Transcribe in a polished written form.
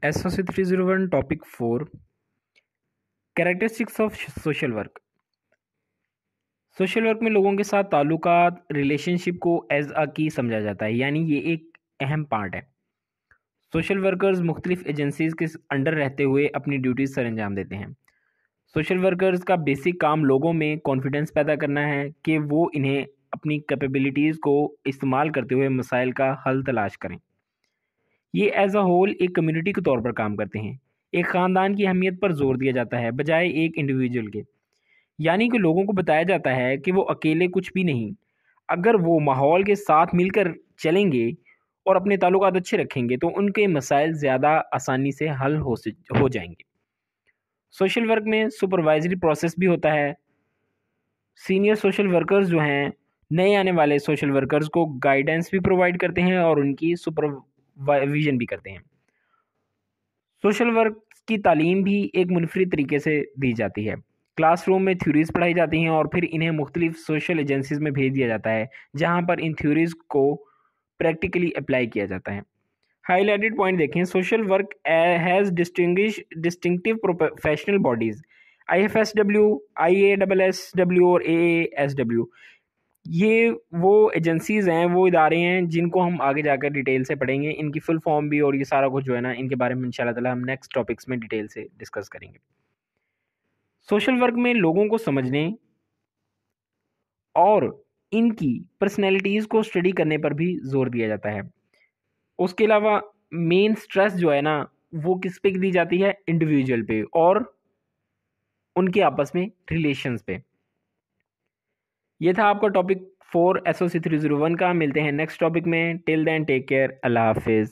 SOC 301 topic 4 characteristics of social work. Social work में लोगों के साथ ताल्लुकात रिलेशनशिप को एज अ की समझा जाता है, यानी ये एक अहम पार्ट है। सोशल वर्कर्स मुख्तलिफ एजेंसीज के अंडर रहते हुए अपनी ड्यूटीज सर अंजाम देते हैं। सोशल वर्कर्स का बेसिक काम लोगों में कॉन्फिडेंस पैदा करना है कि वो इन्हें अपनी कैपेबिलिटीज़ को इस्तेमाल करते हुए मसाइल का हल तलाश करें। ये एज अ होल एक कम्युनिटी के तौर पर काम करते हैं। एक ख़ानदान की अहमियत पर जोर दिया जाता है बजाय एक इंडिविजुअल के, यानी कि लोगों को बताया जाता है कि वो अकेले कुछ भी नहीं। अगर वो माहौल के साथ मिलकर चलेंगे और अपने ताल्लुकात अच्छे रखेंगे तो उनके मसाइल ज़्यादा आसानी से हल हो जाएंगे। सोशल वर्क में सुपरवाइजरी प्रोसेस भी होता है। सीनियर सोशल वर्कर्स जो हैं नए आने वाले सोशल वर्कर्स को गाइडेंस भी प्रोवाइड करते हैं और उनकी सुपरविजन भी करते हैं। सोशल वर्क की तालीम भी एक मुनफरिद तरीके से दी जाती है। क्लासरूम में थ्योरीज पढ़ाई जाती हैं और फिर इन्हें मुख्तलिफ सोशल एजेंसीज में भेज दिया जाता है, जहाँ पर इन थ्योरीज को प्रैक्टिकली अप्लाई किया जाता है। हाईलाइटेड पॉइंट देखें, social work has distinctive professional bodies, IFSW, IASSW और AASW। ये वो एजेंसीज़ हैं, वो इदारे हैं जिनको हम आगे जाकर डिटेल से पढ़ेंगे। इनकी फुल फॉर्म भी और ये सारा कुछ जो है ना, इनके बारे में इंशाल्लाह ताला हम नेक्स्ट टॉपिक्स में डिटेल से डिस्कस करेंगे। सोशल वर्क में लोगों को समझने और इनकी पर्सनैलिटीज़ को स्टडी करने पर भी जोर दिया जाता है। उसके अलावा मेन स्ट्रेस जो है ना, वो किस पे दी जाती है? इंडिविजुअल पे और उनके आपस में रिलेशंस पे। ये था आपका टॉपिक 4 SOC 301 का। मिलते हैं नेक्स्ट टॉपिक में। टिल देन टेक केयर, अल्लाह हाफिज़।